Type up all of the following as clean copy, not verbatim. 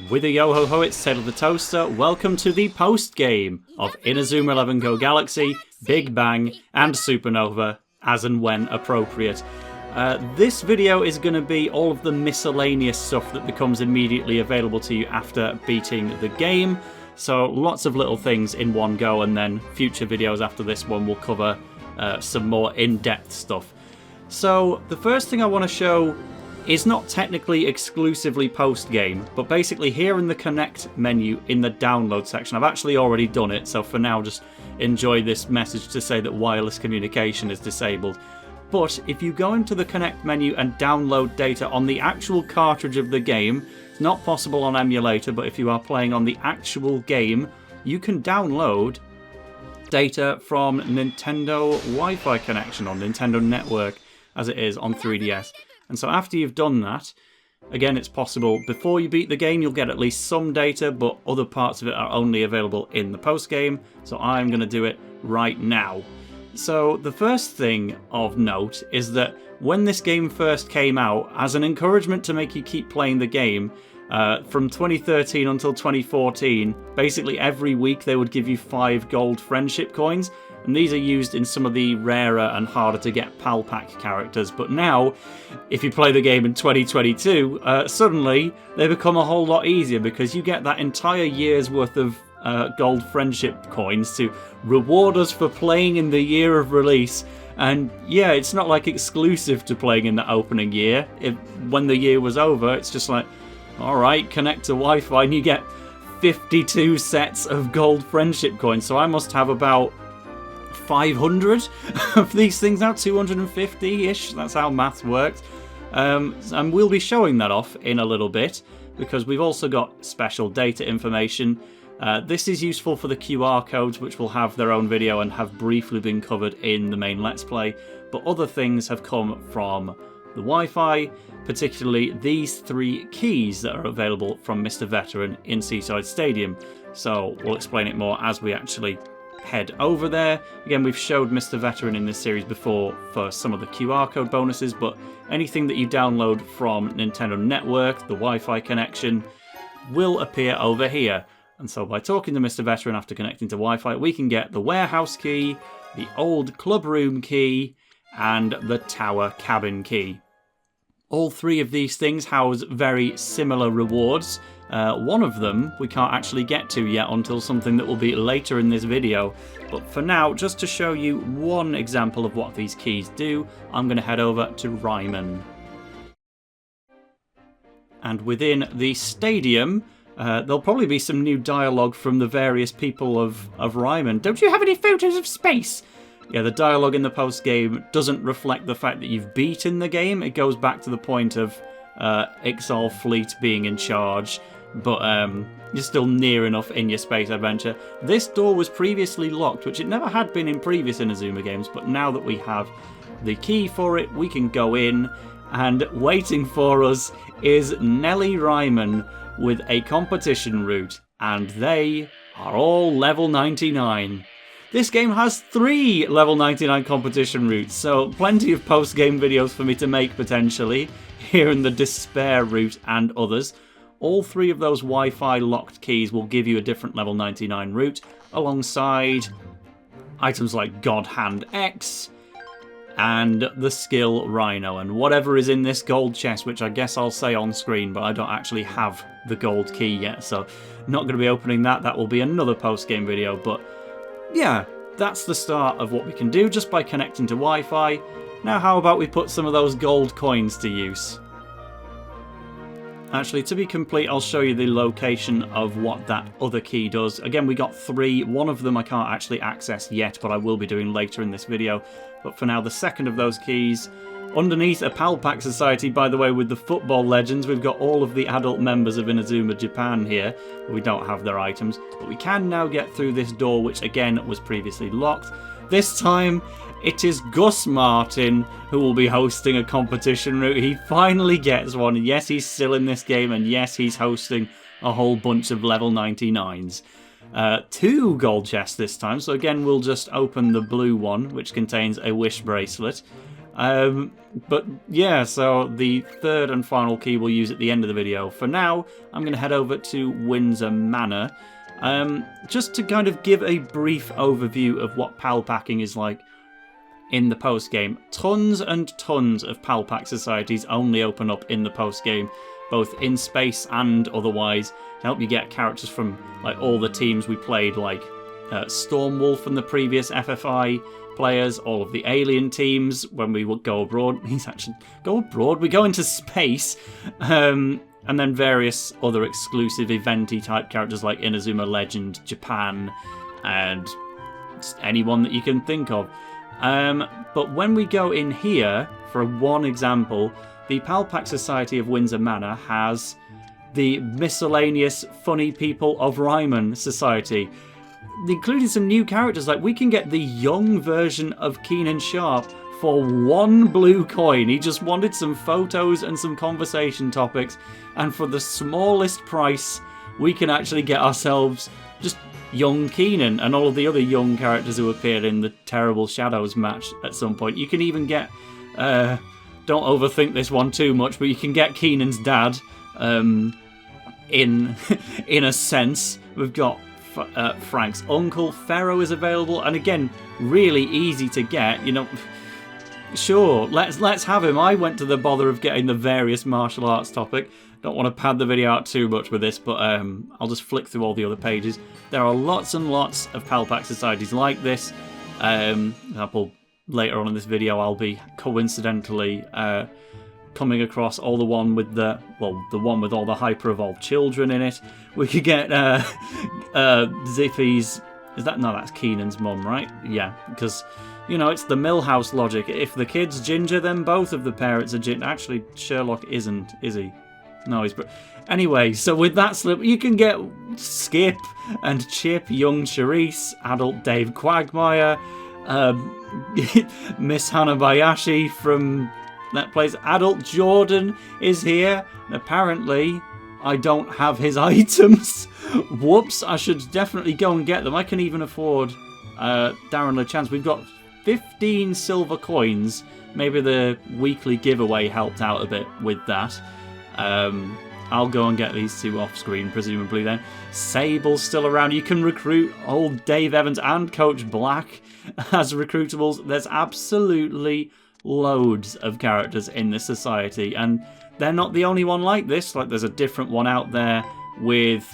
With a yo-ho-ho, it's TaleOfTheToaster. Welcome to the post-game of Inazuma 11 GO Galaxy, Big Bang, and Supernova, as and when appropriate. This video is going to be all of the miscellaneous stuff that becomes immediately available to you after beating the game. So lots of little things in one go, and then future videos after this one will cover some more in-depth stuff. So the first thing I want to show is not technically exclusively post-game, but basically here in the Connect menu in the download section. I've actually already done it, so for now just enjoy this message to say that wireless communication is disabled. But if you go into the Connect menu and download data on the actual cartridge of the game, it's not possible on emulator, but if you are playing on the actual game, you can download data from Nintendo Wi-Fi connection on Nintendo Network, as it is on 3DS. And so after you've done that, again, it's possible before you beat the game, you'll get at least some data, but other parts of it are only available in the post-game. So I'm going to do it right now. So the first thing of note is that when this game first came out, as an encouragement to make you keep playing the game, from 2013 until 2014, basically every week they would give you 5 gold friendship coins. And these are used in some of the rarer and harder to get PalPack characters. But now, if you play the game in 2022, suddenly they become a whole lot easier because you get that entire year's worth of gold friendship coins to reward us for playing in the year of release. And yeah, it's not like exclusive to playing in the opening year. When the year was over, it's just like, alright, connect to Wi-Fi and you get 52 sets of gold friendship coins. So I must have about 500 of these things now, 250-ish, that's how maths works. And we'll be showing that off in a little bit, because we've also got special data information. This is useful for the QR codes, which will have their own video and have briefly been covered in the main Let's Play, but other things have come from the Wi-Fi, particularly these 3 keys that are available from Mr. Veteran in Seaside Stadium. So we'll explain it more as we actually head over there. Again, we've showed Mr. Veteran in this series before for some of the QR code bonuses, but anything that you download from Nintendo Network, the Wi-Fi connection, will appear over here. And so by talking to Mr. Veteran after connecting to Wi-Fi, we can get the warehouse key, the old club room key, and the tower cabin key. All 3 of these things house very similar rewards. One of them we can't actually get to yet until something that will be later in this video. But for now, just to show you one example of what these keys do, I'm going to head over to Raimon. And within the stadium, there'll probably be some new dialogue from the various people of Raimon. Don't you have any photos of space? Yeah, the dialogue in the post-game doesn't reflect the fact that you've beaten the game. It goes back to the point of Ixar Fleet being in charge, but you're still near enough in your space adventure. This door was previously locked, which it never had been in previous Inazuma games, but now that we have the key for it, we can go in, and waiting for us is Nelly Raimon with a competition route, and they are all level 99. This game has 3 level 99 competition routes, so plenty of post-game videos for me to make potentially, here in the Despair route and others. All 3 of those Wi-Fi locked keys will give you a different level 99 route, alongside items like God Hand X and the skill Rhino, and whatever is in this gold chest, which I guess I'll say on screen, but I don't actually have the gold key yet, so not going to be opening that. That will be another post-game video, but yeah, that's the start of what we can do just by connecting to Wi-Fi. Now how about we put some of those gold coins to use? Actually, to be complete, I'll show you the location of what that other key does. Again, we got 3. One of them I can't actually access yet, but I will be doing later in this video. But for now, the second of those keys, underneath a PalPack Society, by the way, with the football legends, we've got all of the adult members of Inazuma Japan here. We don't have their items, but we can now get through this door, which again was previously locked. This time, it is Gus Martin who will be hosting a competition route. He finally gets one. Yes, he's still in this game, and yes, he's hosting a whole bunch of level 99s. 2 gold chests this time, so again, we'll just open the blue one, which contains a wish bracelet. But yeah, so the third and final key we'll use at the end of the video. For now, I'm going to head over to Windsor Manor, just to kind of give a brief overview of what PalPacking is like in the post-game. Tons and tons of PalPack Societies only open up in the post-game, both in space and otherwise, to help you get characters from like all the teams we played, like Stormwolf and the previous FFI players, all of the alien teams when we would go abroad. He's actually go abroad. We go into space, and then various other exclusive eventy type characters like Inazuma Legend Japan, and just anyone that you can think of. But when we go in here, for one example, the PalPack Society of Windsor Manor has the miscellaneous funny people of Raimon Society, including some new characters. Like, we can get the young version of Keenan Sharp for 1 blue coin. He just wanted some photos and some conversation topics, and for the smallest price, we can actually get ourselves just young Keenan and all of the other young characters who appeared in the Terrible Shadows match at some point. You can even get, don't overthink this one too much, but you can get Keenan's dad, in a sense. We've got Frank's uncle, Pharaoh, is available, and again, really easy to get. You know, sure, let's have him. I went to the bother of getting the various martial arts topic. Don't want to pad the video out too much with this, but I'll just flick through all the other pages. There are lots and lots of PalPack Societies like this. Example, later on in this video, I'll be coincidentally coming across the one with all the hyper-evolved children in it. We could get Zippy's... that's Keenan's mum, right? Yeah, because, you know, it's the Millhouse logic. If the kid's ginger, then both of the parents are ginger. Actually, Sherlock isn't, is he? No, he's... Anyway, so with that slip, you can get Skip and Chip, young Charisse, adult Dave Quagmire, Miss Hanabayashi from that place. Adult Jordan is here, and apparently I don't have his items. Whoops, I should definitely go and get them. I can even afford Darren LeChance. We've got 15 silver coins. Maybe the weekly giveaway helped out a bit with that. I'll go and get these two off screen, presumably then. Sable's still around. You can recruit old Dave Evans and Coach Black as recruitables. There's absolutely loads of characters in this society, and they're not the only one like this. Like, there's a different one out there with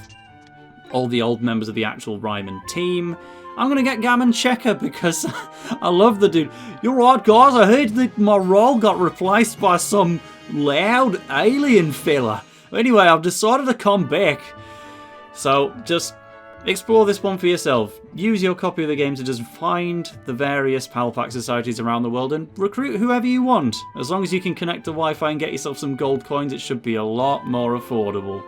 all the old members of the actual Raimon team. I'm going to get Gammon Checker because I love the dude. You're right, guys. I heard that my role got replaced by some loud alien fella. Anyway, I've decided to come back. So just explore this one for yourself. Use your copy of the game to just find the various PalPack Societies around the world and recruit whoever you want. As long as you can connect to Wi-Fi and get yourself some gold coins, it should be a lot more affordable.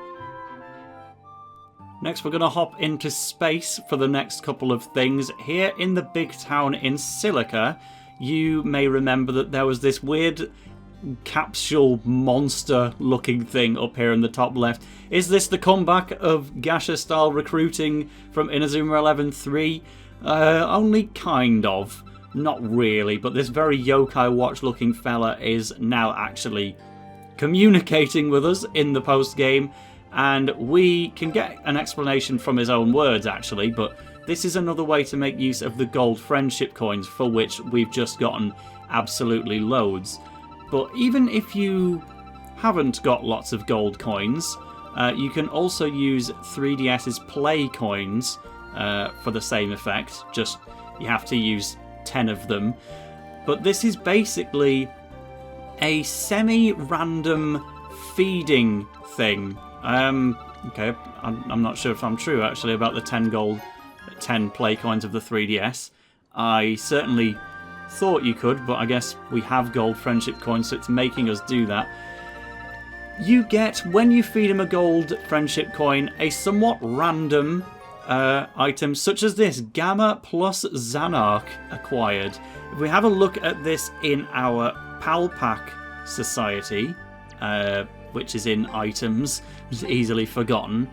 Next, we're going to hop into space for the next couple of things. Here in the big town in Silica, you may remember that there was this weird capsule monster looking thing up here in the top left. Is this the comeback of Gacha style recruiting from Inazuma 11-3? Only kind of. Not really, but this very Yokai Watch looking fella is now actually communicating with us in the post game, and we can get an explanation from his own words actually, but this is another way to make use of the gold friendship coins, for which we've just gotten absolutely loads. But even if you haven't got lots of gold coins, you can also use 3DS's play coins for the same effect. Just, you have to use 10 of them. But this is basically a semi-random feeding thing. Okay, I'm not sure if I'm true actually about the 10 play coins of the 3DS. I certainly thought you could, but I guess we have gold friendship coins, so it's making us do that. You get, when you feed him a gold friendship coin, a somewhat random item such as this, Gamma plus Xanark acquired. If we have a look at this in our PalPack Society, which is in items, which is easily forgotten,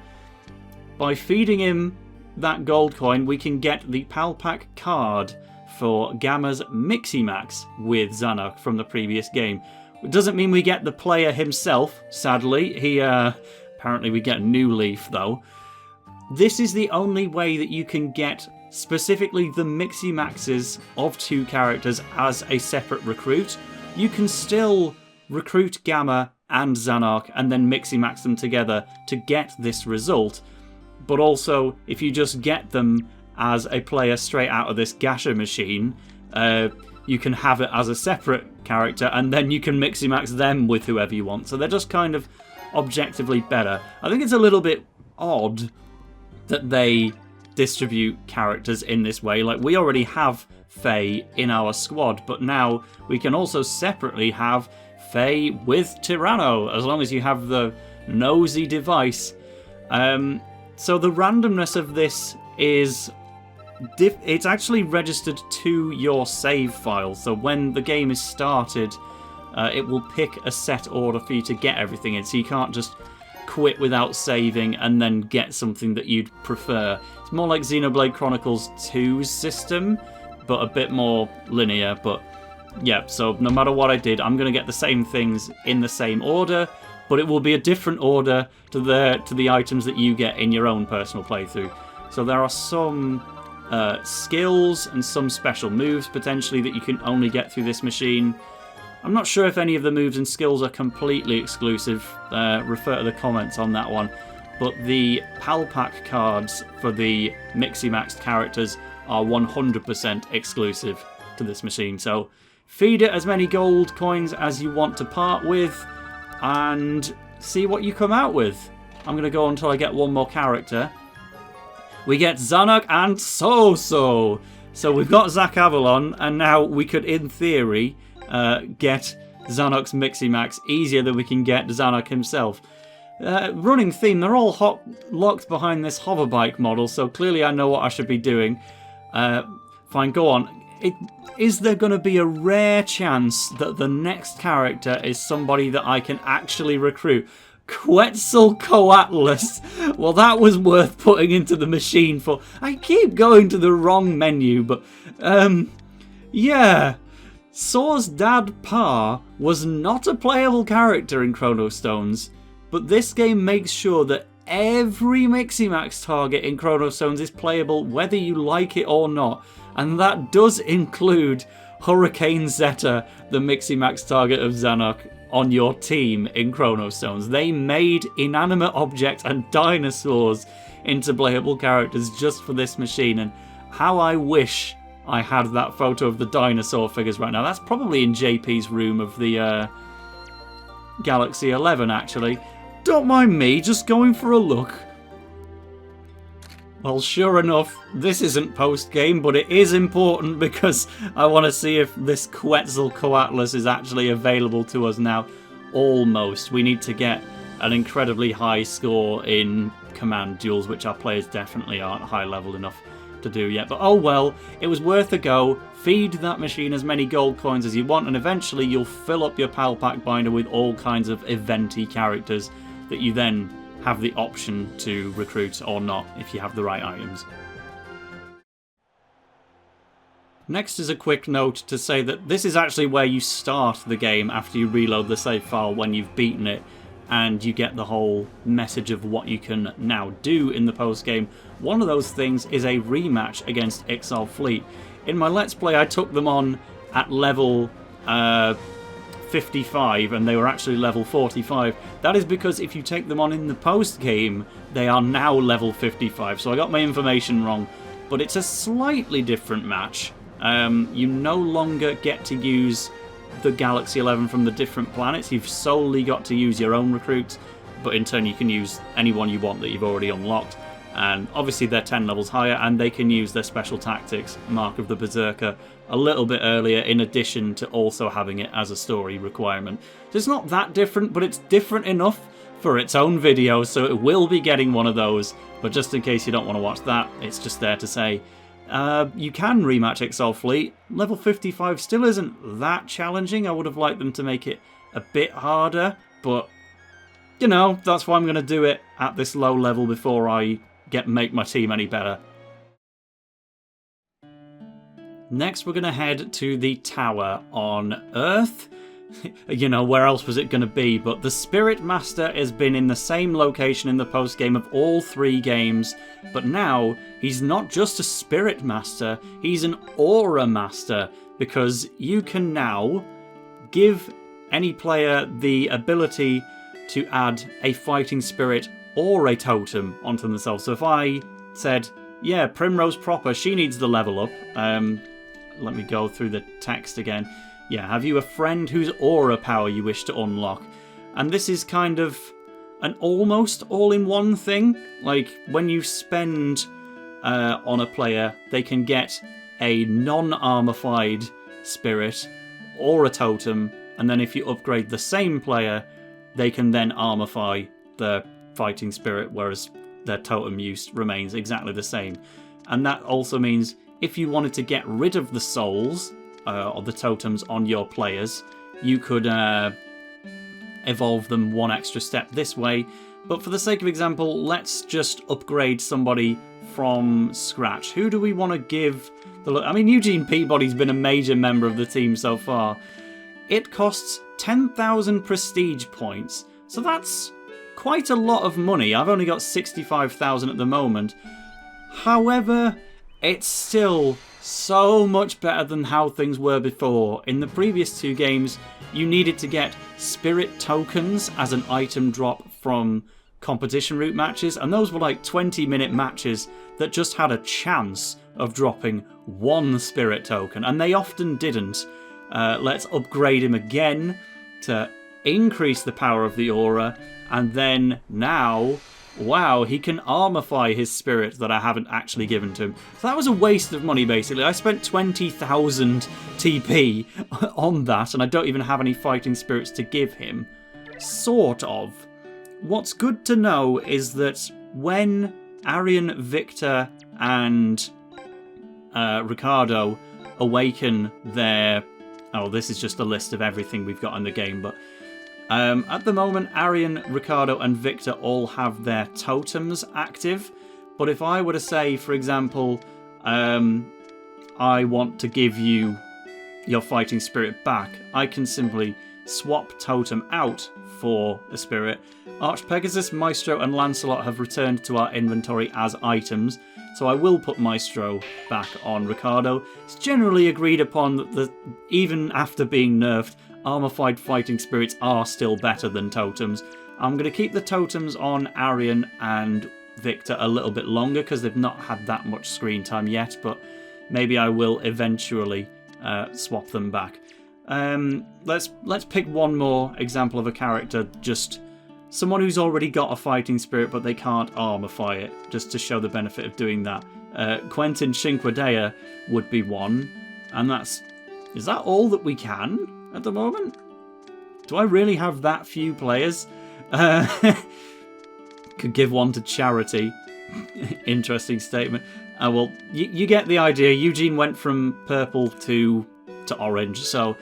by feeding him that gold coin we can get the PalPack card for Gamma's Miximax with Zanark from the previous game. It doesn't mean we get the player himself, sadly. Apparently we get a new leaf, though. This is the only way that you can get specifically the Miximaxes of 2 characters as a separate recruit. You can still recruit Gamma and Zanark and then Miximax them together to get this result. But also, if you just get them as a player straight out of this gacha machine, you can have it as a separate character and then you can Miximax them with whoever you want. So they're just kind of objectively better. I think it's a little bit odd that they distribute characters in this way. Like, we already have Faye in our squad, but now we can also separately have Faye with Tyranno, as long as you have the nosy device. So the randomness of this is... it's actually registered to your save file, so when the game is started, it will pick a set order for you to get everything in, so you can't just quit without saving and then get something that you'd prefer. It's more like Xenoblade Chronicles 2's system, but a bit more linear. But yeah, so no matter what I did, I'm going to get the same things in the same order, but it will be a different order to the items that you get in your own personal playthrough. So there are some skills and some special moves potentially that you can only get through this machine. I'm not sure if any of the moves and skills are completely exclusive. Refer to the comments on that one. But the PalPack cards for the Miximaxed characters are 100% exclusive to this machine. So feed it as many gold coins as you want to part with and see what you come out with. I'm going to go until I get one more character. We get Zanark and So-So. So we've got Zac Avalon, and now we could, in theory, get Zanark's Miximax easier than we can get Zanark himself. Running theme, they're all locked behind this hoverbike model, so clearly I know what I should be doing. Fine, go on. Is there going to be a rare chance that the next character is somebody that I can actually recruit? Quetzalcoatlus. Well, that was worth putting into the machine for. I keep going to the wrong menu, but yeah. Saw's dad, Pa, was not a playable character in Chrono Stones, but this game makes sure that every Miximax target in Chrono Stones is playable whether you like it or not, and that does include Hurricane Zeta, the Miximax target of Zanark, on your team in Chrono Stones. They made inanimate objects and dinosaurs into playable characters just for this machine, and how I wish I had that photo of the dinosaur figures right now. That's probably in JP's room of the Galaxy 11, actually. Don't mind me, just going for a look. Well, sure enough, this isn't post-game, but it is important because I want to see if this Quetzalcoatlus is actually available to us now. Almost. We need to get an incredibly high score in command duels, which our players definitely aren't high-level enough to do yet. But oh well, it was worth a go. Feed that machine as many gold coins as you want, and eventually you'll fill up your PalPack binder with all kinds of eventy characters that you then have the option to recruit or not if you have the right items. Next is a quick note to say that this is actually where you start the game after you reload the save file when you've beaten it, and you get the whole message of what you can now do in the post-game. One of those things is a rematch against Ixar Fleet. In my Let's Play, I took them on at level 55, and they were actually level 45. That is because if you take them on in the post-game, they are now level 55, so I got my information wrong. But it's a slightly different match. You no longer get to use the Galaxy 11 from the different planets. You've solely got to use your own recruits, but in turn you can use anyone you want that you've already unlocked. And obviously they're 10 levels higher, and they can use their special tactics, Mark of the Berserker, a little bit earlier, in addition to also having it as a story requirement. So it's not that different, but it's different enough for its own video, so it will be getting one of those. But just in case you don't want to watch that, it's just there to say, you can rematch Ixar Fleet. Level 55 still isn't that challenging. I would have liked them to make it a bit harder, but, you know, that's why I'm going to do it at this low level before I make my team any better. Next, we're going to head to the tower on Earth. You know, where else was it going to be? But the Spirit Master has been in the same location in the post-game of all 3 games. But now, he's not just a Spirit Master, he's an Aura Master. Because you can now give any player the ability to add a Fighting Spirit or a Totem onto themselves. So if I said, yeah, Primrose proper, she needs the level up. Let me go through the text again. Yeah, have you a friend whose aura power you wish to unlock? And this is kind of an almost all-in-one thing. Like, when you spend on a player, they can get a non-armified spirit or a totem, and then if you upgrade the same player, they can then armify the fighting spirit, whereas their totem use remains exactly the same. And that also means if you wanted to get rid of the souls or the totems on your players, you could evolve them one extra step this way. But for the sake of example, let's just upgrade somebody from scratch. Who do we want to give the look? I mean, Eugene Peabody's been a major member of the team so far. It costs 10,000 prestige points, so that's quite a lot of money. I've only got 65,000 at the moment. However, it's still so much better than how things were before. In the previous 2 games, you needed to get spirit tokens as an item drop from competition route matches, and those were like 20-minute matches that just had a chance of dropping 1 spirit token, and they often didn't. Let's upgrade him again to increase the power of the aura, and then now, wow, he can armify his spirit that I haven't actually given to him. So that was a waste of money, basically. I spent 20,000 TP on that, and I don't even have any fighting spirits to give him. Sort of. What's good to know is that when Arian, Victor, and Ricardo awaken their... Oh, this is just a list of everything we've got in the game, but at the moment, Arian, Ricardo, and Victor all have their totems active. But if I were to say, for example, I want to give you your fighting spirit back, I can simply swap totem out for a spirit. Archpegasus, Maestro, and Lancelot have returned to our inventory as items, so I will put Maestro back on Ricardo. It's generally agreed upon that even after being nerfed, armified fighting spirits are still better than totems. I'm going to keep the totems on Arian and Victor a little bit longer because they've not had that much screen time yet, but maybe I will eventually swap them back. Let's pick one more example of a character, just someone who's already got a fighting spirit but they can't armify it, just to show the benefit of doing that. Quentin Cinquedea would be one, and is that all that we can at the moment? Do I really have that few players? Could give one to charity. Interesting statement. Well, you get the idea. Eugene went from purple to orange. So,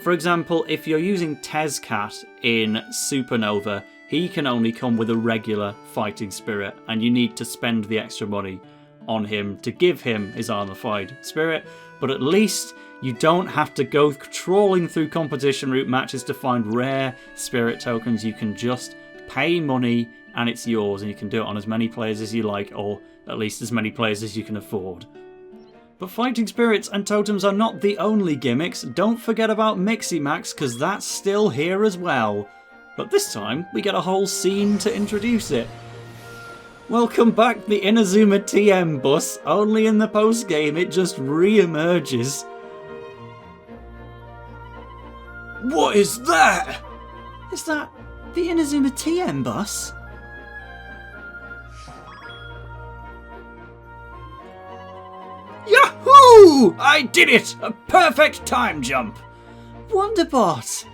for example, if you're using Tezcat in Supernova, he can only come with a regular fighting spirit, and you need to spend the extra money on him to give him his armified spirit. But at least you don't have to go trawling through competition route matches to find rare spirit tokens. You can just pay money and it's yours, and you can do it on as many players as you like, or at least as many players as you can afford. But fighting spirits and totems are not the only gimmicks. Don't forget about Miximax, because that's still here as well. But this time, we get a whole scene to introduce it. Welcome back, the Inazuma TM bus. Only in the post-game, it just re-emerges. What is that? Is that the Inazuma TM bus? Yahoo! I did it! A perfect time jump! Wonderbot!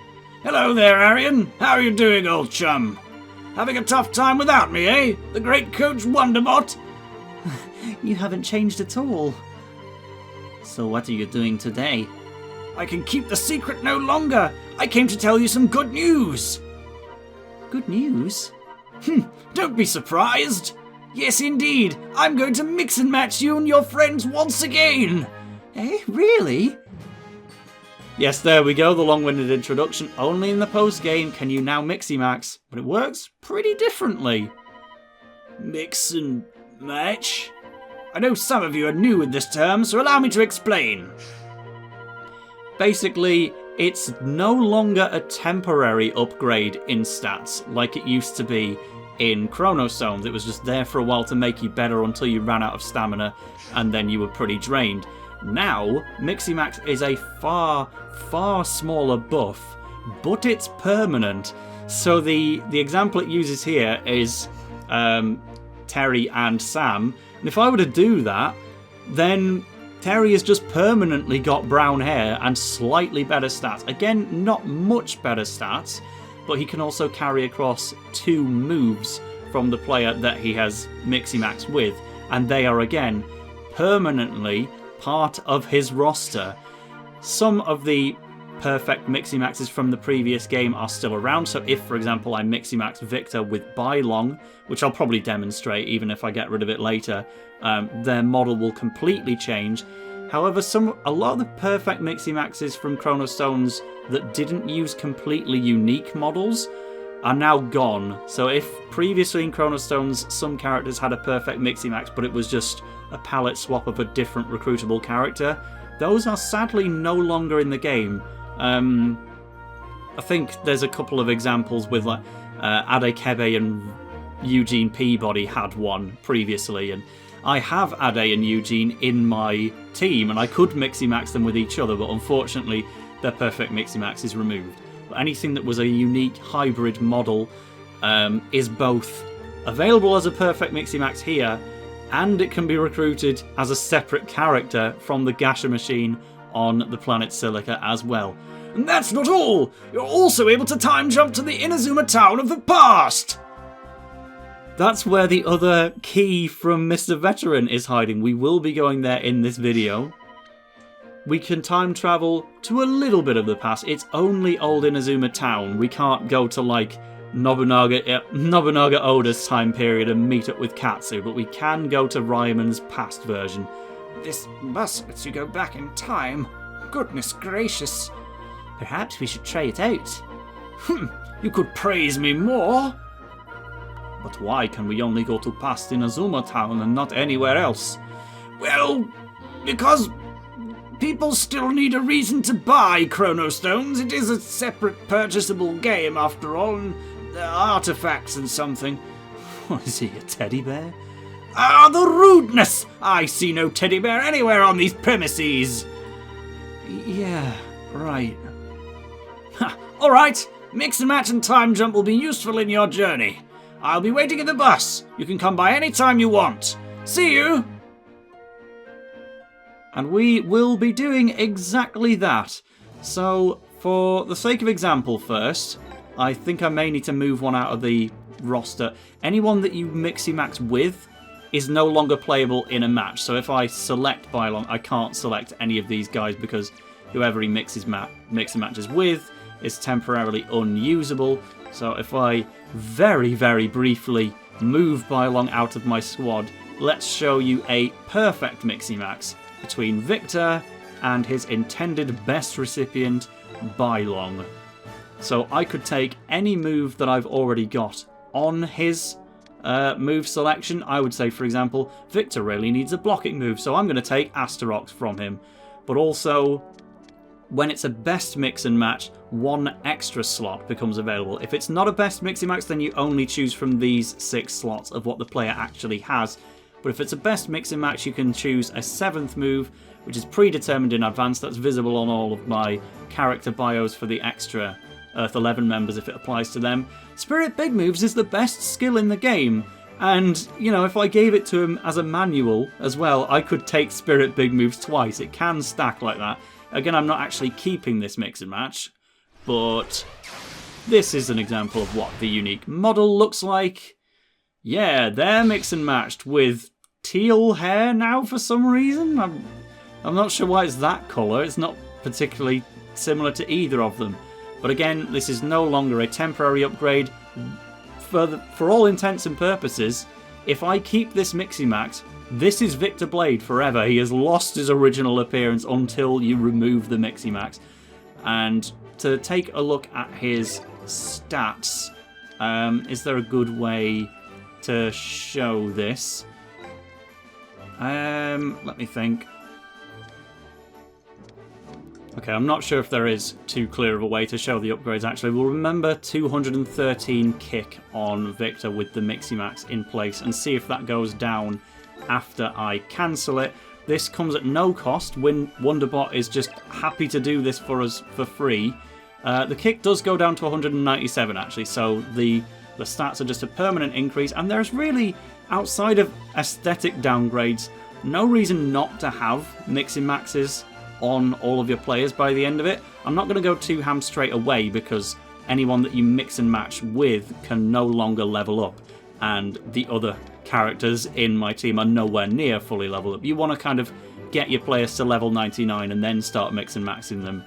Hello there, Arian. How are you doing, old chum? Having a tough time without me, eh? The great coach Wonderbot? You haven't changed at all. So what are you doing today? I can keep the secret no longer. I came to tell you some good news. Good news? Don't be surprised. Yes, indeed. I'm going to mix and match you and your friends once again. Eh, really? Yes, there we go, the long-winded introduction. Only in the post-game can you now Miximax, but it works pretty differently. Mix and match? I know some of you are new with this term, so allow me to explain. Basically, it's no longer a temporary upgrade in stats like it used to be in Chronostones. It was just there for a while to make you better until you ran out of stamina and then you were pretty drained. Now, Miximax is a far, far smaller buff, but it's permanent. So the example it uses here is Terry and Sam. And if I were to do that, then Terry has just permanently got brown hair and slightly better stats. Again, not much better stats, but he can also carry across 2 moves from the player that he has Miximax with. And they are, again, permanently part of his roster. Some of the perfect Miximaxes from the previous game are still around, so if, for example, I Miximax Victor with Bylong, which I'll probably demonstrate even if I get rid of it later, their model will completely change. However, a lot of the perfect Miximaxes from Chronostones that didn't use completely unique models are now gone. So if previously in Chronostones some characters had a perfect Miximax but it was just a palette swap of a different recruitable character, those are sadly no longer in the game. I think there's a couple of examples with like Ade Kebe and Eugene Peabody had one previously, and I have Ade and Eugene in my team and I could Miximax them with each other, but unfortunately their perfect Miximax is removed. But anything that was a unique hybrid model is both available as a perfect Miximax here, and it can be recruited as a separate character from the Gacha machine on the planet Silica as well. And that's not all! You're also able to time jump to the Inazuma town of the past! That's where the other key from Mr. Veteran is hiding. We will be going there in this video. We can time travel to a little bit of the past. It's only old Inazuma town. We can't go to like Nobunaga Oda's time period and meet up with Katsu, but we can go to Raimon's past version. This bus lets you go back in time. Goodness gracious. Perhaps we should try it out. You could praise me more. But why can we only go to past Inazuma town and not anywhere else? Well, because people still need a reason to buy Chronostones. It is a separate purchasable game after all, and there are artifacts and something. What is he, a teddy bear? Ah, the rudeness! I see no teddy bear anywhere on these premises. Yeah, right. Alright, Mix and Match and Time Jump will be useful in your journey. I'll be waiting at the bus. You can come by any time you want. See you! And we will be doing exactly that. So, for the sake of example first, I think I may need to move one out of the roster. Anyone that you Miximax with is no longer playable in a match. So if I select Bylong, I can't select any of these guys because whoever he mix and matches with is temporarily unusable. So if I very, very briefly move Bylong out of my squad, let's show you a perfect Miximax between Victor and his intended best recipient, Bylong. So I could take any move that I've already got on his move selection. I would say, for example, Victor really needs a blocking move, so I'm going to take Asterox from him. But also, when it's a best mix and match, one extra slot becomes available. If it's not a best mix and match, then you only choose from these 6 slots of what the player actually has. But if it's a best mix and match, you can choose a 7th move, which is predetermined in advance. That's visible on all of my character bios for the extra Earth 11 members if it applies to them. Spirit Big Moves is the best skill in the game. And, you know, if I gave it to him as a manual as well, I could take Spirit Big Moves twice. It can stack like that. Again, I'm not actually keeping this mix and match, but this is an example of what the unique model looks like. Yeah, they're mix and matched with teal hair now for some reason. I'm not sure why it's that colour. It's not particularly similar to either of them. But again, this is no longer a temporary upgrade. For all intents and purposes, if I keep this Miximax, this is Victor Blade forever. He has lost his original appearance until you remove the Miximax. And to take a look at his stats, is there a good way to show this? Let me think. Okay, I'm not sure if there is too clear of a way to show the upgrades, actually. We'll remember 213 kick on Victor with the Miximax in place and see if that goes down after I cancel it. This comes at no cost. Wonderbot is just happy to do this for us for free. The kick does go down to 197, actually, so the stats are just a permanent increase, and there's really, outside of aesthetic downgrades, no reason not to have Miximaxes on all of your players by the end of it. I'm not going to go too ham straight away because anyone that you mix and match with can no longer level up, and the other characters in my team are nowhere near fully leveled up. You want to kind of get your players to level 99 and then start mix and maxing them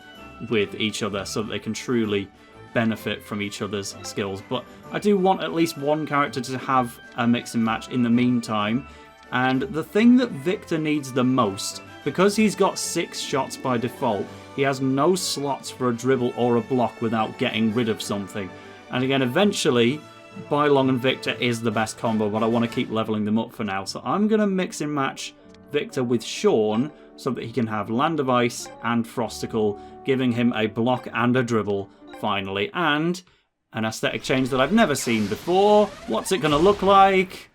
with each other so that they can truly benefit from each other's skills. But I do want at least one character to have a mix and match in the meantime, and the thing that Victor needs the most, because he's got 6 shots by default, he has no slots for a dribble or a block without getting rid of something. And again, eventually, Bylong and Victor is the best combo, but I want to keep leveling them up for now. So I'm going to mix and match Victor with Sean so that he can have Land of Ice and Frosticle, giving him a block and a dribble, finally. And an aesthetic change that I've never seen before. What's it going to look like?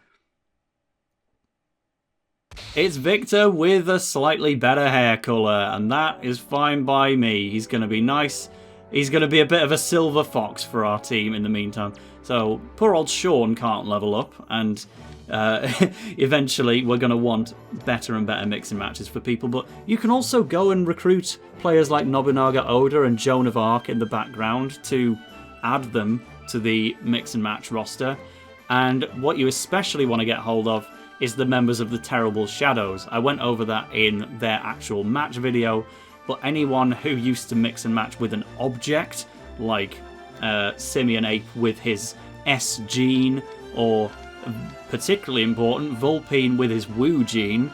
It's Victor with a slightly better hair colour, and that is fine by me. He's going to be nice. He's going to be a bit of a silver fox for our team in the meantime. So poor old Sean can't level up, and eventually we're going to want better and better mixing matches for people. But you can also go and recruit players like Nobunaga Oda and Joan of Arc in the background to add them to the mix and match roster. And what you especially want to get hold of is the members of the Terrible Shadows. I went over that in their actual match video, but anyone who used to mix and match with an object, like Simian Ape with his S gene, or particularly important, Vulpine with his Wu gene,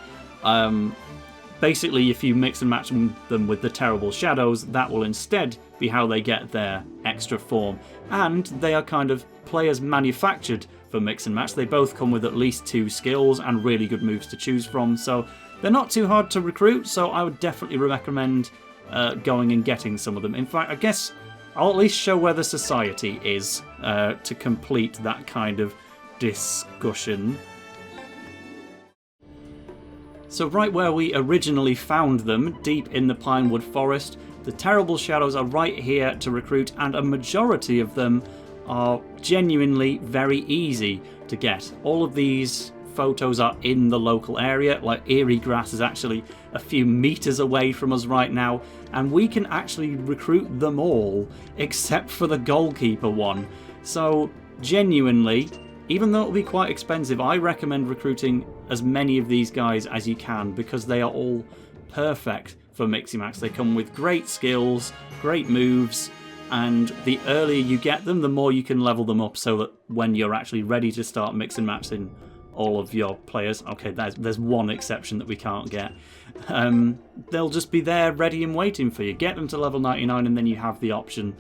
basically if you mix and match them with the Terrible Shadows, that will instead be how they get their extra form. And they are kind of players manufactured for mix and match. They both come with at least 2 skills and really good moves to choose from, so they're not too hard to recruit, so I would definitely recommend going and getting some of them. In fact, I guess I'll at least show where the society is to complete that kind of discussion. So right where we originally found them, deep in the Pinewood Forest, the Terrible Shadows are right here to recruit, and a majority of them are genuinely very easy to get. All of these photos are in the local area, like Eerie Grass is actually a few meters away from us right now, and we can actually recruit them all except for the goalkeeper one. So genuinely, even though it'll be quite expensive, I recommend recruiting as many of these guys as you can because they are all perfect for Miximax. They come with great skills, great moves, and the earlier you get them, the more you can level them up so that when you're actually ready to start mix and matching all of your players, okay, there's one exception that we can't get, they'll just be there ready and waiting for you. Get them to level 99 and then you have the option.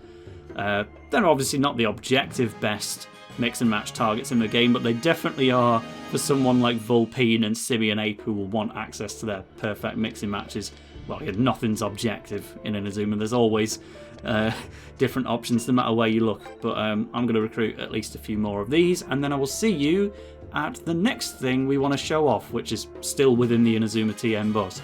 They're obviously not the objective best mix and match targets in the game, but they definitely are for someone like Vulpine and Simian Ape who will want access to their perfect mixing matches. Well, nothing's objective in Inazuma. There's always different options no matter where you look. But I'm going to recruit at least a few more of these, and then I will see you at the next thing we want to show off, which is still within the Inazuma TM bus.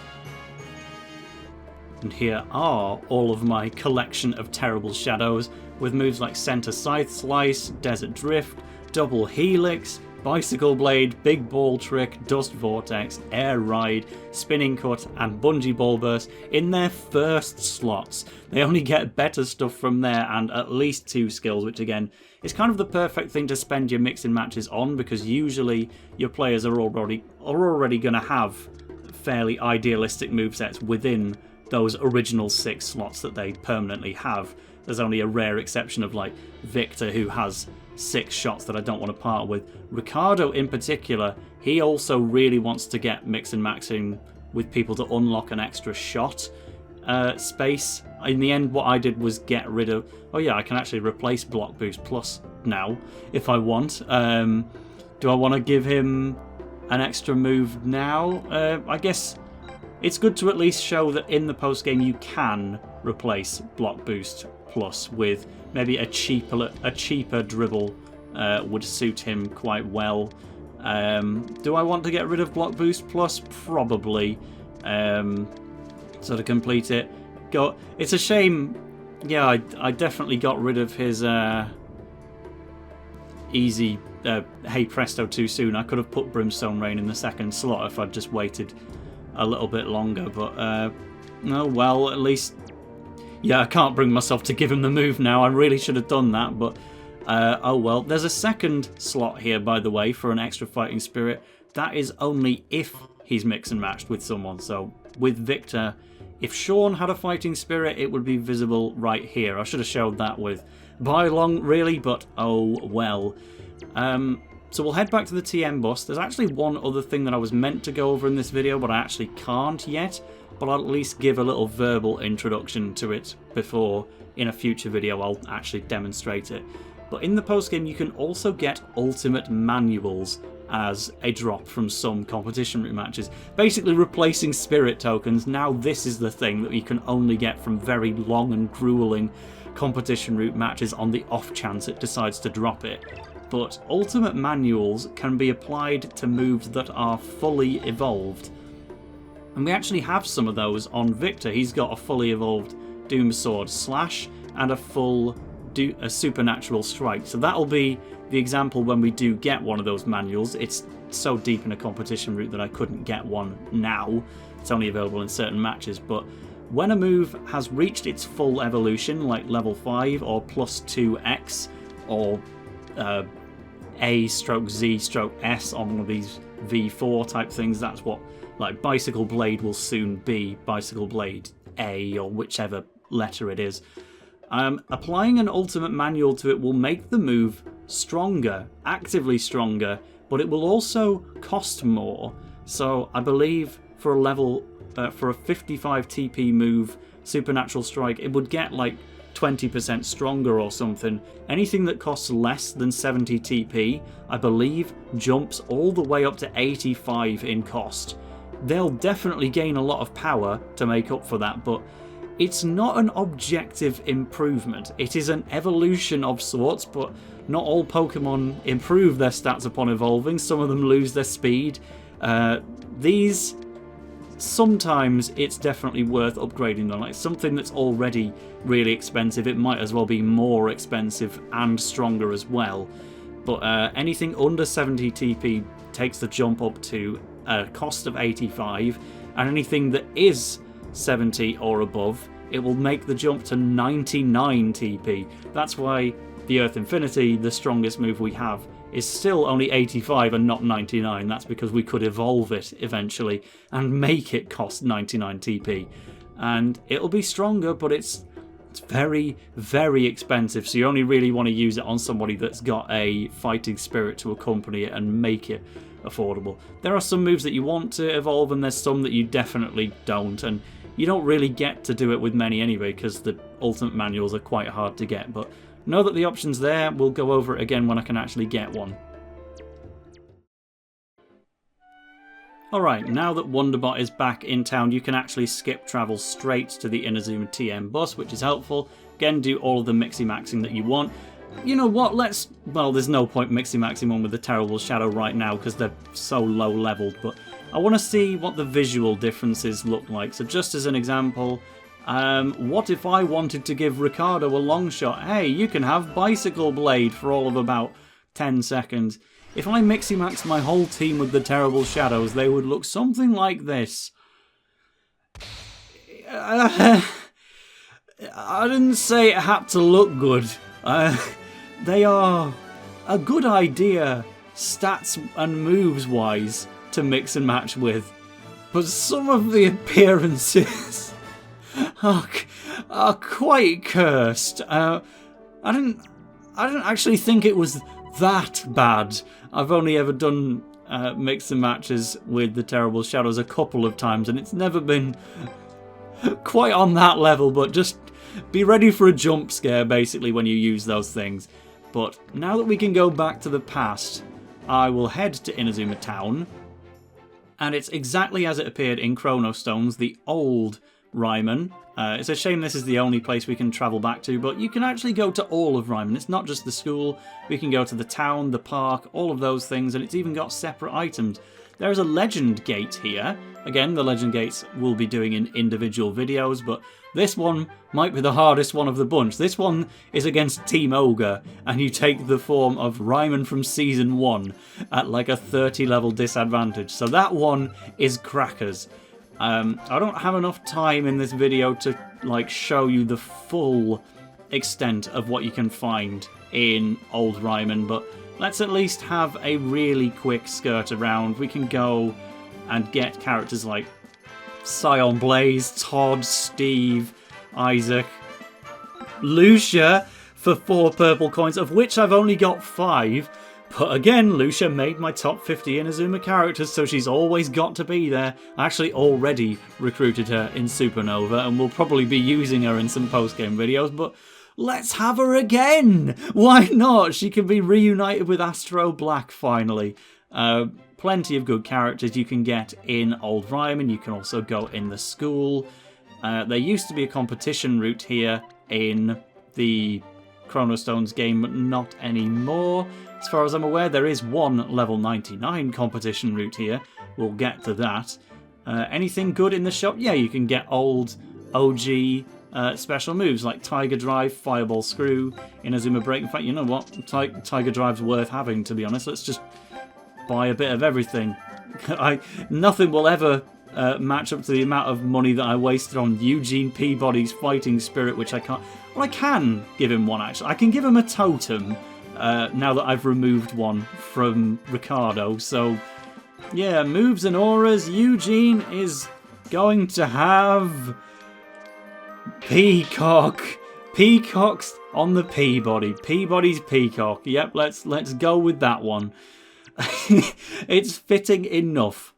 And here are all of my collection of Terrible Shadows, with moves like Center Scythe Slice, Desert Drift, Double Helix, Bicycle Blade, Big Ball Trick, Dust Vortex, Air Ride, Spinning Cut, and Bungee Ball Burst in their first slots. They only get better stuff from there and at least 2 skills, which again is kind of the perfect thing to spend your mixing matches on, because usually your players are already going to have fairly idealistic movesets within those original 6 slots that they permanently have. there's only a rare exception of like Victor, who has 6 shots that I don't want to part with. Ricardo in particular, he also really wants to get Miximaxing with people to unlock an extra shot space. In the end, what I did was get rid of... Oh yeah, I can actually replace Block Boost Plus now, if I want. Do I want to give him an extra move now? I guess it's good to at least show that in the post-game you can replace Block Boost Plus with maybe a cheaper dribble. Would suit him quite well. Do I want to get rid of Block Boost Plus? Probably. So to complete it, it's a shame. Yeah, I definitely got rid of his easy Hey Presto too soon. I could have put Brimstone Rain in the second slot if I'd just waited a little bit longer, but no, well, at least, yeah, I can't bring myself to give him the move now. I really should have done that, but oh well. There's a second slot here, by the way, for an extra Fighting Spirit. That is only if he's mix and matched with someone. So with Victor, if Sean had a Fighting Spirit, it would be visible right here. I should have showed that with Bylong, really, but oh well. So we'll head back to the TM bus. There's actually one other thing that I was meant to go over in this video, but I actually can't yet. But I'll at least give a little verbal introduction to it before, in a future video, I'll actually demonstrate it. But in the postgame, you can also get ultimate manuals as a drop from some competition route matches. Basically replacing spirit tokens. Now this is the thing that you can only get from very long and grueling competition route matches on the off chance it decides to drop it. But ultimate manuals can be applied to moves that are fully evolved. And we actually have some of those on Victor. He's got a fully evolved Doom Sword Slash and a full Supernatural Strike. So that'll be the example when we do get one of those manuals. It's so deep in a competition route that I couldn't get one now. It's only available in certain matches. But when a move has reached its full evolution, like level 5 or plus 2x, or A/Z/S on one of these V4 type things, that's what like Bicycle Blade will soon be, Bicycle Blade A, or whichever letter it is. Applying an ultimate manual to it will make the move stronger, actively stronger, but it will also cost more. So I believe for a level, for a 55 TP move, Supernatural Strike, it would get like 20% stronger or something. Anything that costs less than 70 TP, I believe, jumps all the way up to 85 in cost. They'll definitely gain a lot of power to make up for that, but it's not an objective improvement. It is an evolution of sorts, but not all Pokemon improve their stats upon evolving. Some of them lose their speed. These, sometimes it's definitely worth upgrading them. Like something that's already really expensive, it might as well be more expensive and stronger as well. But anything under 70 TP takes the jump up to a cost of 85, and anything that is 70 or above, it will make the jump to 99 TP. That's why the Earth Infinity, the strongest move we have, is still only 85 and not 99. That's because we could evolve it eventually and make it cost 99 TP. And it'll be stronger, but it's very, very expensive, so you only really want to use it on somebody that's got a fighting spirit to accompany it and make it affordable. There are some moves that you want to evolve, and there's some that you definitely don't, and you don't really get to do it with many anyway, because the ultimate manuals are quite hard to get. But know that the option's there. We'll go over it again when I can actually get one. Alright, now that Wonderbot is back in town, you can actually skip travel straight to the Inazuma TM bus, which is helpful. Again, do all of the Miximaxing that you want. You know what, well, there's no point Miximaxing one with the Terrible Shadow right now because they're so low leveled, but I want to see what the visual differences look like. So just as an example, what if I wanted to give Ricardo a long shot? Hey, you can have Bicycle Blade for all of about 10 seconds. If I Miximaxed my whole team with the Terrible Shadows, they would look something like this. I didn't say it had to look good. They are a good idea, stats and moves-wise, to mix and match with. But some of the appearances are quite cursed. I didn't actually think it was that bad. I've only ever done mix and matches with the Terrible Shadows a couple of times, and it's never been quite on that level, but just be ready for a jump scare basically when you use those things. But now that we can go back to the past, I will head to Inazuma Town, and it's exactly as it appeared in Chrono Stones, the old Raimon. It's a shame this is the only place we can travel back to, but you can actually go to all of Raimon. It's not just the school. We can go to the town, the park, all of those things, and it's even got separate items. There is a legend gate here. Again, the legend gates we'll be doing in individual videos, but this one might be the hardest one of the bunch. This one is against Team Ogre, and you take the form of Raimon from Season 1 at like a 30 level disadvantage. So that one is crackers. I don't have enough time in this video to like show you the full extent of what you can find in Old Raimon, but let's at least have a really quick skirt around. We can go and get characters like Scion Blaze, Todd, Steve, Isaac, Lucia for 4 purple coins, of which I've only got 5. But again, Lucia made my top 50 Inazuma characters, so she's always got to be there. I actually already recruited her in Supernova, and we'll probably be using her in some post-game videos, but let's have her again! Why not? She can be reunited with Astro Black, finally. Plenty of good characters you can get in Old Raimon. You can also go in the school. There used to be a competition route here in the Chrono Stones game, but not anymore. As far as I'm aware, there is one level 99 competition route here. We'll get to that. Anything good in the shop? Yeah, you can get old OG special moves like Tiger Drive, Fireball Screw, Inazuma Break. In fact, you know what? Tiger Drive's worth having, to be honest. Let's just buy a bit of everything. Nothing will ever match up to the amount of money that I wasted on Eugene Peabody's Fighting Spirit, which I can't... Well, I can give him one, actually. I can give him a totem now that I've removed one from Ricardo. So, yeah, moves and auras. Eugene is going to have Peacock. Peacock's on the Peabody. Peabody's Peacock. Yep, let's go with that one. It's fitting enough.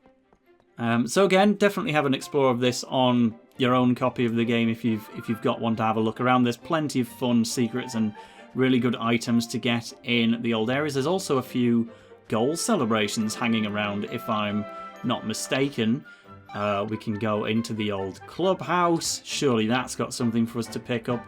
So again, definitely have an explore of this on your own copy of the game if you've got one to have a look around. There's plenty of fun secrets and really good items to get in the old areas. There's also a few goal celebrations hanging around, if I'm not mistaken. We can go into the old clubhouse. Surely that's got something for us to pick up.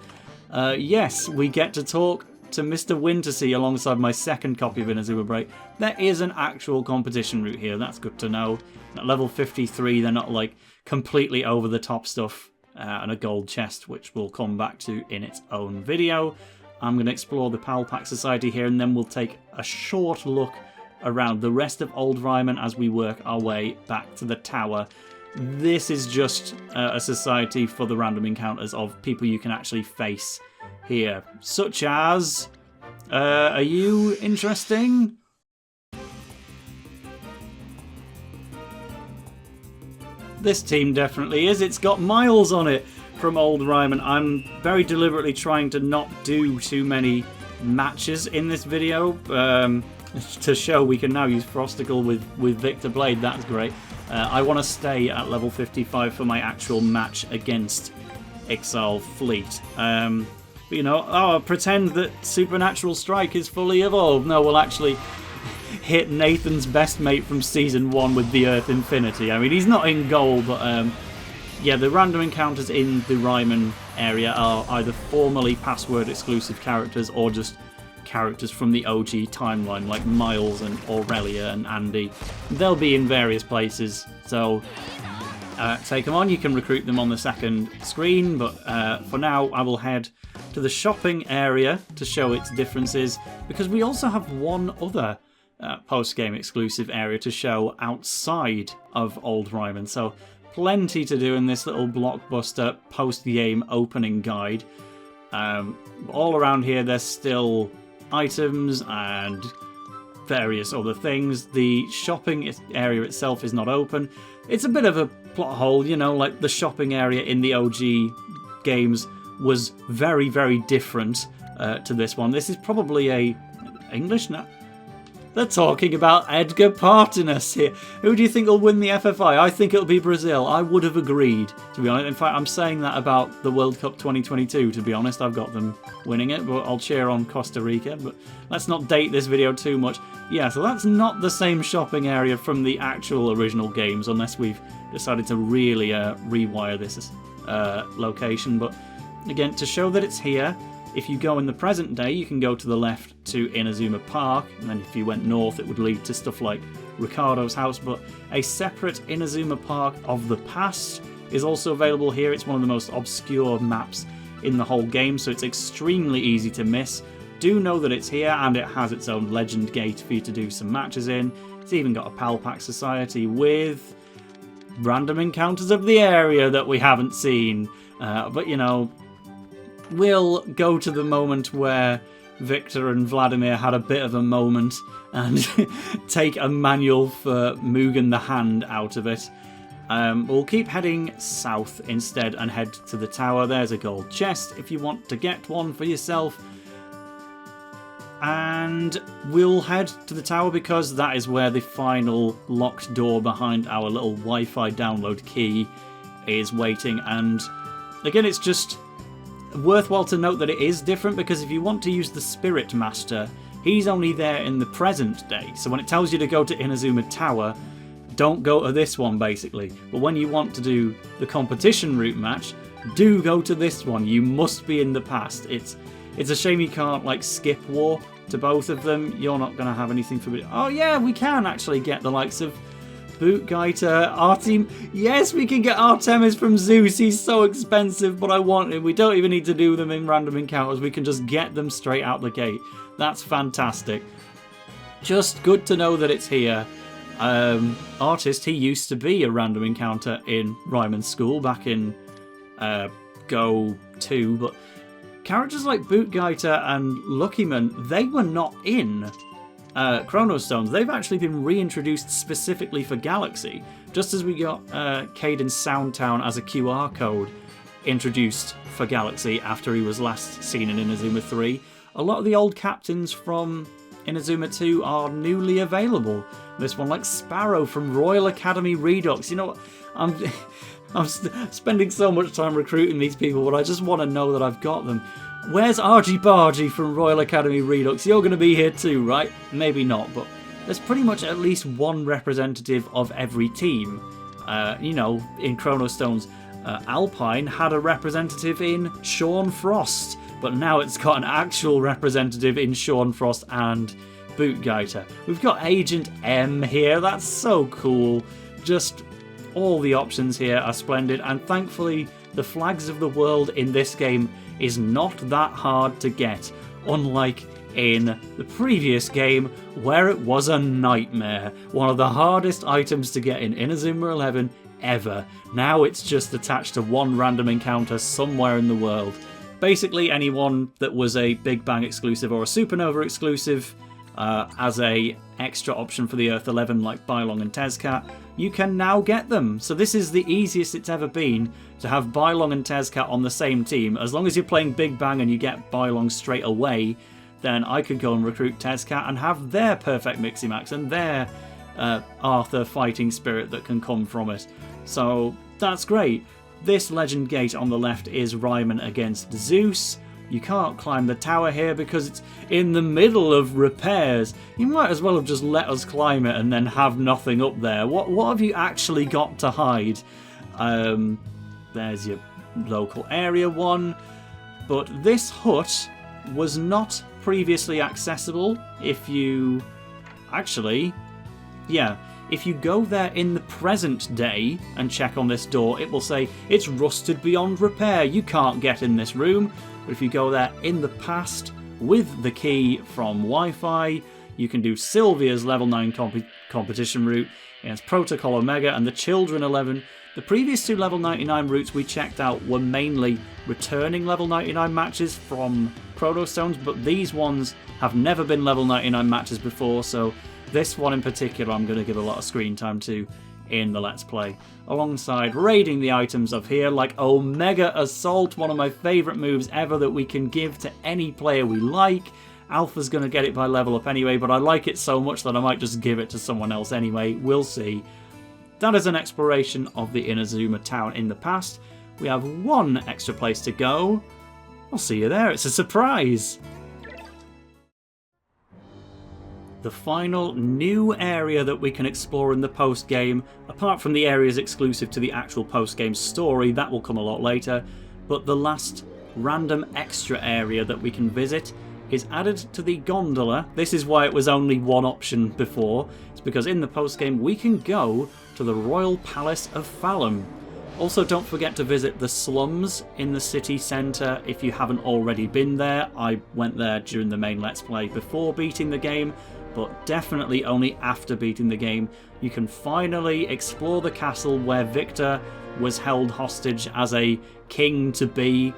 Yes, we get to talk to Mr. Wintersea alongside my second copy of Inazuma Break. There is an actual competition route here. That's good to know. At level 53, they're not like completely over the top stuff. And a gold chest, which we'll come back to in its own video. I'm going to explore the PalPack Society here, and then we'll take a short look around the rest of Old Raimon as we work our way back to the tower. This is just a society for the random encounters of people you can actually face here, such as... are you interesting? This team definitely is. It's got Miles on it from Old Raimon. I'm very deliberately trying to not do too many matches in this video to show we can now use Frosticle with Victor Blade. That's great. I want to stay at level 55 for my actual match against Ixar Fleet. But, you know, oh, pretend that Supernatural Strike is fully evolved. No, we'll actually hit Nathan's best mate from Season 1 with the Earth Infinity. I mean, he's not in goal, but yeah, the random encounters in the Raimon area are either formerly password exclusive characters or just characters from the OG timeline, like Miles and Aurelia and Andy. They'll be in various places, so take them on. You can recruit them on the second screen, but for now I will head to the shopping area to show its differences, because we also have one other post-game exclusive area to show outside of Old Raimon, so plenty to do in this little blockbuster post-game opening guide. All around here there's still items and various other things. The shopping area itself is not open. It's a bit of a plot hole, you know, like the shopping area in the OG games was very, very different to this one. This is probably a English now. They're talking about Edgar Partinus here. Who do you think will win the FFI? I think it'll be Brazil. I would have agreed, to be honest. In fact, I'm saying that about the World Cup 2022, to be honest. I've got them winning it, but I'll cheer on Costa Rica. But let's not date this video too much. Yeah, so that's not the same shopping area from the actual original games, unless we've decided to really rewire this location. But again, to show that it's here, if you go in the present day, you can go to the left to Inazuma Park, and then if you went north, it would lead to stuff like Ricardo's house. But a separate Inazuma Park of the past is also available here. It's one of the most obscure maps in the whole game, so it's extremely easy to miss. Do know that it's here, and it has its own legend gate for you to do some matches in. It's even got a PalPack Society with random encounters of the area that we haven't seen. But, you know, we'll go to the moment where Victor and Vladimir had a bit of a moment and take a manual for Mugen the Hand out of it. We'll keep heading south instead and head to the tower. There's a gold chest if you want to get one for yourself. And we'll head to the tower because that is where the final locked door behind our little Wi-Fi download key is waiting. And again, it's just worthwhile to note that it is different, because if you want to use the Spirit Master, he's only there in the present day. So when it tells you to go to Inazuma Tower, don't go to this one, basically. But when you want to do the competition route match, do go to this one. You must be in the past. It's a shame you can't, like, skip war to both of them. You're not going to have anything for me. Oh yeah, we can actually get the likes of Bootgeiter, Artem. Yes, we can get Artemis from Zeus. He's so expensive, but I want him. We don't even need to do them in random encounters. We can just get them straight out the gate. That's fantastic. Just good to know that it's here. Artist, he used to be a random encounter in Raimon's school back in Go 2, but characters like Bootgeiter and Luckyman, they were not in Chronostones. They've actually been reintroduced specifically for Galaxy, just as we got Caden Soundtown as a QR code introduced for Galaxy after he was last seen in Inazuma 3. A lot of the old captains from Inazuma 2 are newly available. This one, like Sparrow from Royal Academy Redux. You know, I'm spending so much time recruiting these people, but I just want to know that I've got them. Where's Argy Bargy from Royal Academy Redux? You're going to be here too, right? Maybe not, but there's pretty much at least one representative of every team. You know, in Chronostones, Alpine had a representative in Sean Frost, but now it's got an actual representative in Sean Frost and Bootgeiter. We've got Agent M here. That's so cool. Just all the options here are splendid, and thankfully the flags of the world in this game is not that hard to get, unlike in the previous game where it was a nightmare. One of the hardest items to get in Inazuma 11 ever. Now it's just attached to one random encounter somewhere in the world. Basically anyone that was a Big Bang exclusive or a Supernova exclusive as a extra option for the Earth 11 like Bylong and Tezcat, you can now get them. So this is the easiest it's ever been to have Bylong and Tezcat on the same team. As long as you're playing Big Bang and you get Bylong straight away, then I could go and recruit Tezcat and have their perfect Miximax and their Arthur fighting spirit that can come from it. So that's great. This legend gate on the left is Raimon against Zeus. You can't climb the tower here because it's in the middle of repairs. You might as well have just let us climb it and then have nothing up there. What have you actually got to hide? There's your local area one. But this hut was not previously accessible. If you... Actually, yeah. If you go there in the present day and check on this door, it will say, it's rusted beyond repair. You can't get in this room. But if you go there in the past with the key from Wi-Fi, you can do Sylvia's level 9 competition route against Protocol Omega and the Children 11. The previous two level 99 routes we checked out were mainly returning level 99 matches from Chronostones, but these ones have never been level 99 matches before, so this one in particular I'm going to give a lot of screen time to in the Let's Play, alongside raiding the items of here, like Omega Assault, one of my favourite moves ever that we can give to any player we like. Alpha's going to get it by level up anyway, but I like it so much that I might just give it to someone else anyway. We'll see. That is an exploration of the Inazuma town in the past. We have one extra place to go. I'll see you there. It's a surprise. The final new area that we can explore in the post-game, apart from the areas exclusive to the actual post-game story, that will come a lot later, but the last random extra area that we can visit is added to the gondola. This is why it was only one option before. It's because in the post-game we can go to the Royal Palace of Falam. Also, don't forget to visit the slums in the city centre if you haven't already been there. I went there during the main Let's Play before beating the game, but definitely only after beating the game. You can finally explore the castle where Victor was held hostage as a king-to-be.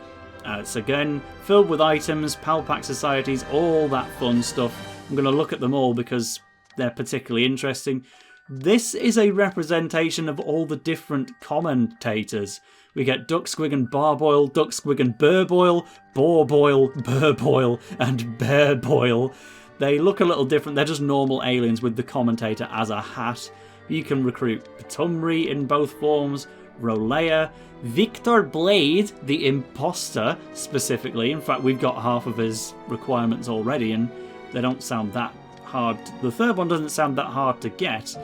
It's again filled with items, PalPack Societies, all that fun stuff. I'm going to look at them all because they're particularly interesting. This is a representation of all the different commentators. We get Duck Squig and Barboil, Duck Squig and Burboil, Borboil, Burboil, and Bearboil. They look a little different. They're just normal aliens with the commentator as a hat. You can recruit Patumri in both forms, Rolea, Victor Blade, the imposter specifically. In fact, we've got half of his requirements already, and they don't sound that hard. The third one doesn't sound that hard to get.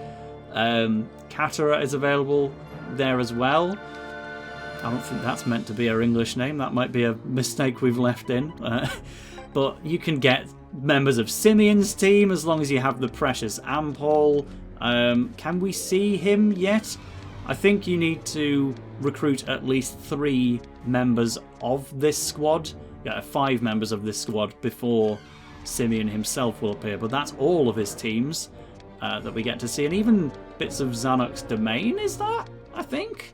Katara is available there as well. I don't think that's meant to be her English name. That might be a mistake we've left in. But you can get members of Simeon's team as long as you have the precious Ampol. Can we see him yet? I think you need to recruit at least 3 members of this squad. Yeah, 5 members of this squad before Simeon himself will appear. But that's all of his teams that we get to see. And even bits of Zanuck's domain, is that? I think.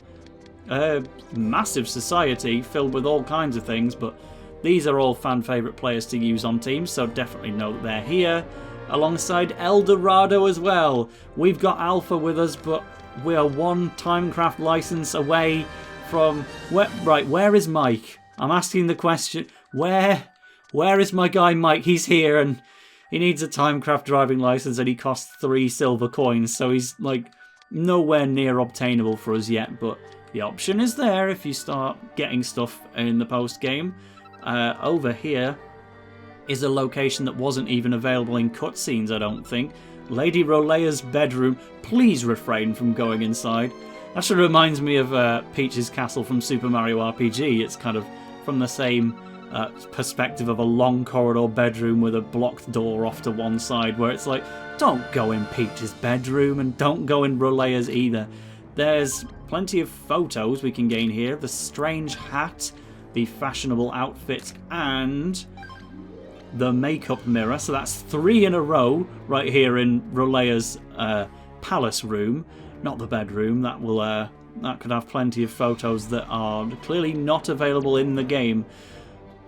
Massive society filled with all kinds of things, but these are all fan favourite players to use on teams, so definitely know that they're here. Alongside El Dorado as well. We've got Alpha with us, but we are one Timecraft license away from... where is Mike? I'm asking the question. Where is my guy Mike? He's here, and he needs a Timecraft driving license, and he costs 3 silver coins, so he's, like, nowhere near obtainable for us yet, but the option is there if you start getting stuff in the post-game. Over here is a location that wasn't even available in cutscenes, I don't think. Lady Rolea's bedroom. Please refrain from going inside. Actually reminds me of Peach's castle from Super Mario RPG. It's kind of from the same perspective of a long corridor bedroom with a blocked door off to one side, where it's like, don't go in Peach's bedroom and don't go in Rolea's either. There's plenty of photos we can gain here. The strange hat, the fashionable outfit, and the makeup mirror. So that's 3 in a row right here in Rolea's palace room, not the bedroom. That will that could have plenty of photos that are clearly not available in the game.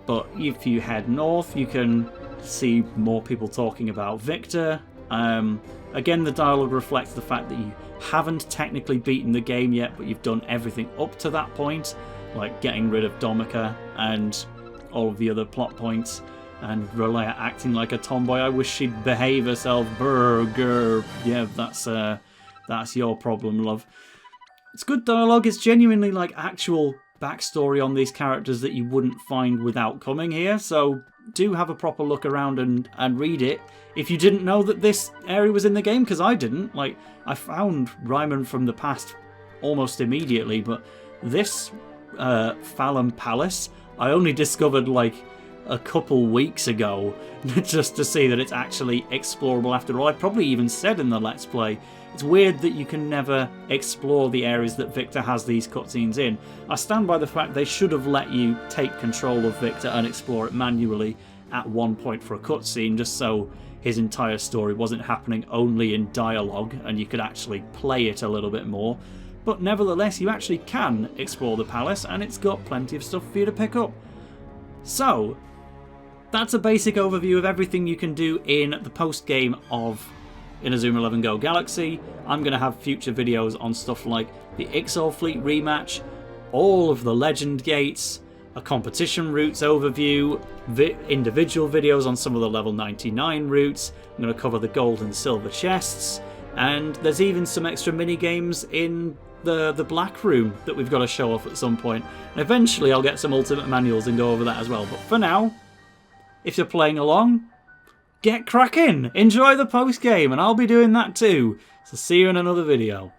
But if you head north, you can see more people talking about Victor. Again, the dialogue reflects the fact that you haven't technically beaten the game yet, but you've done everything up to that point, like getting rid of Domica and all of the other plot points, and Rolea acting like a tomboy. I wish she'd behave herself. Burger. Yeah, that's your problem, love. It's good dialogue. It's genuinely like actual backstory on these characters that you wouldn't find without coming here, so do have a proper look around and read it if you didn't know that this area was in the game, because I didn't. Like, I found Raimon from the past almost immediately, but this Falam Palace I only discovered like a couple weeks ago, just to see that it's actually explorable after all. I probably even said in the Let's Play, it's weird that you can never explore the areas that Victor has these cutscenes in. I stand by the fact they should have let you take control of Victor and explore it manually at one point for a cutscene, just so his entire story wasn't happening only in dialogue and you could actually play it a little bit more. But nevertheless, you actually can explore the palace, and it's got plenty of stuff for you to pick up. So, that's a basic overview of everything you can do in the post-game of Inazuma 11 GO Galaxy. I'm going to have future videos on stuff like the Ixar Fleet rematch, all of the legend gates, a competition routes overview, individual videos on some of the level 99 routes. I'm going to cover the gold and silver chests, and there's even some extra mini games in the black room that we've got to show off at some point. And eventually I'll get some ultimate manuals and go over that as well. But for now, if you're playing along, get cracking! Enjoy the post game, and I'll be doing that too. So see you in another video.